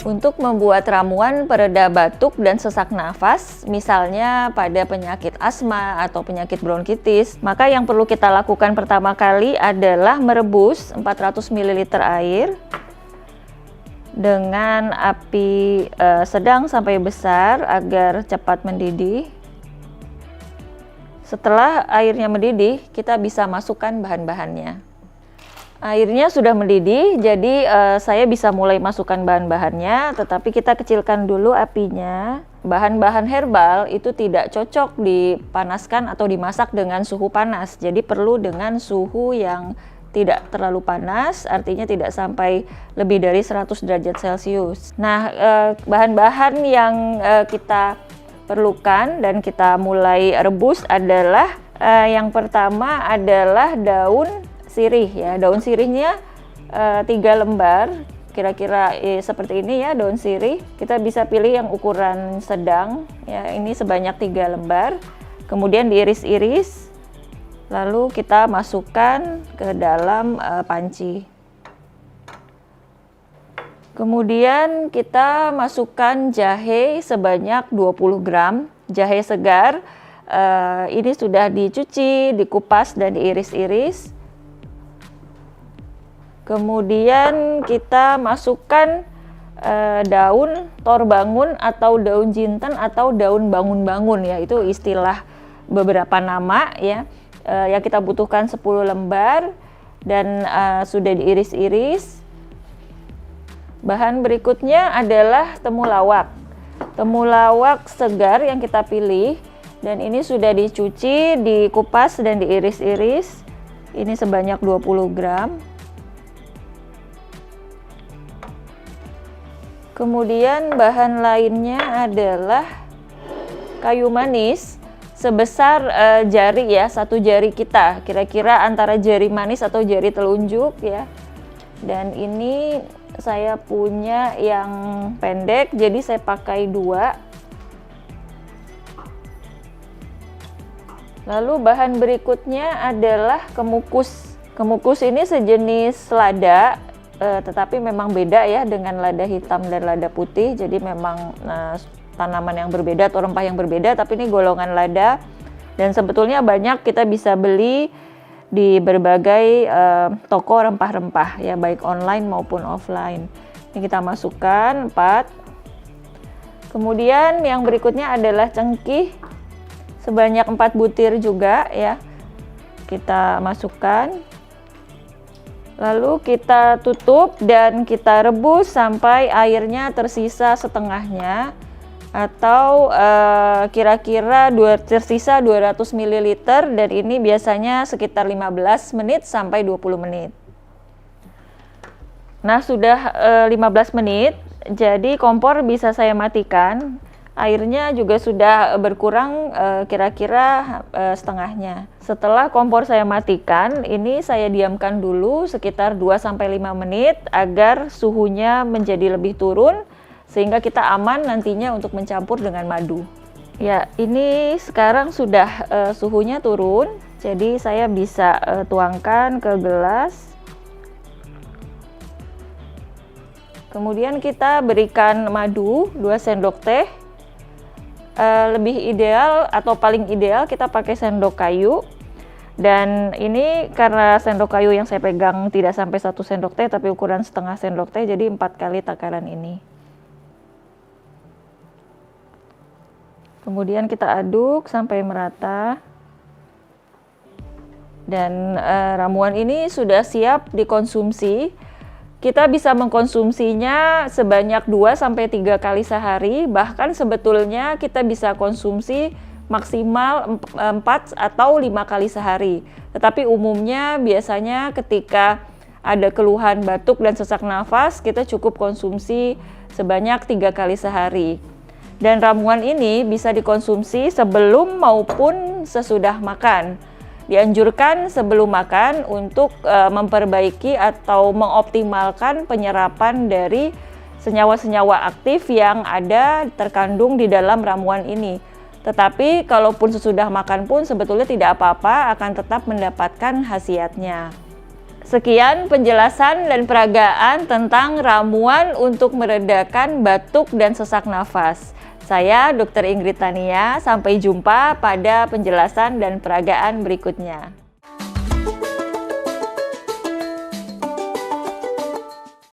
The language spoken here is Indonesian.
Untuk membuat ramuan pereda batuk dan sesak nafas, misalnya pada penyakit asma atau penyakit bronkitis, maka yang perlu kita lakukan pertama kali adalah merebus 400 ml air dengan api sedang sampai besar agar cepat mendidih. Setelah airnya mendidih, kita bisa masukkan bahan-bahannya. Airnya sudah mendidih, jadi saya bisa mulai masukkan bahan-bahannya, tetapi kita kecilkan dulu apinya. Bahan-bahan herbal itu tidak cocok dipanaskan atau dimasak dengan suhu panas, jadi perlu dengan suhu yang tidak terlalu panas, artinya tidak sampai lebih dari 100 derajat Celcius. Nah, bahan-bahan yang kita perlukan dan kita mulai rebus adalah yang pertama adalah daun sirih ya. Daun sirihnya 3 lembar, kira-kira seperti ini ya daun sirih. Kita bisa pilih yang ukuran sedang ya, ini sebanyak 3 lembar. Kemudian diiris-iris, lalu kita masukkan ke dalam panci. Kemudian kita masukkan jahe sebanyak 20 gram, jahe segar. Ini sudah dicuci, dikupas dan diiris-iris. Kemudian kita masukkan daun torbangun atau daun jinten atau daun bangun-bangun ya, itu istilah beberapa nama ya. Yang kita butuhkan 10 lembar dan sudah diiris-iris. Bahan berikutnya adalah temulawak. Temulawak segar yang kita pilih dan ini sudah dicuci, dikupas dan diiris-iris. Ini sebanyak 20 gram. Kemudian bahan lainnya adalah kayu manis sebesar jari ya, 1 jari kita, kira-kira antara jari manis atau jari telunjuk ya. Dan ini saya punya yang pendek, jadi saya pakai 2. Lalu bahan berikutnya adalah kemukus. Kemukus ini sejenis lada, tetapi memang beda ya dengan lada hitam dan lada putih, jadi memang tanaman yang berbeda atau rempah yang berbeda, tapi ini golongan lada dan sebetulnya banyak kita bisa beli di berbagai toko rempah-rempah ya, baik online maupun offline. Ini kita masukkan 4. Kemudian yang berikutnya adalah cengkih sebanyak 4 butir juga ya, kita masukkan. Lalu kita tutup dan kita rebus sampai airnya tersisa setengahnya atau kira-kira tersisa 200 ml dan ini biasanya sekitar 15 menit sampai 20 menit. Nah, sudah 15 menit, jadi kompor bisa saya matikan. Airnya juga sudah berkurang kira-kira setengahnya. Setelah kompor saya matikan, ini saya diamkan dulu sekitar 2-5 menit agar suhunya menjadi lebih turun sehingga kita aman nantinya untuk mencampur dengan madu. Ya, ini sekarang sudah suhunya turun, jadi saya bisa tuangkan ke gelas. Kemudian kita berikan madu 2 sendok teh. Lebih ideal atau paling ideal kita pakai sendok kayu, dan ini karena sendok kayu yang saya pegang tidak sampai 1 sendok teh tapi ukuran setengah sendok teh, jadi 4 kali takaran ini. Kemudian kita aduk sampai merata dan ramuan ini sudah siap dikonsumsi. Kita bisa mengkonsumsinya sebanyak 2-3 kali sehari, bahkan sebetulnya kita bisa konsumsi maksimal 4 atau 5 kali sehari. Tetapi umumnya biasanya ketika ada keluhan batuk dan sesak nafas, kita cukup konsumsi sebanyak 3 kali sehari. Dan ramuan ini bisa dikonsumsi sebelum maupun sesudah makan. Dianjurkan sebelum makan untuk memperbaiki atau mengoptimalkan penyerapan dari senyawa-senyawa aktif yang ada terkandung di dalam ramuan ini. Tetapi kalaupun sesudah makan pun sebetulnya tidak apa-apa, akan tetap mendapatkan khasiatnya. Sekian penjelasan dan peragaan tentang ramuan untuk meredakan batuk dan sesak nafas. Saya Dr. Ingrid Tania, sampai jumpa pada penjelasan dan peragaan berikutnya.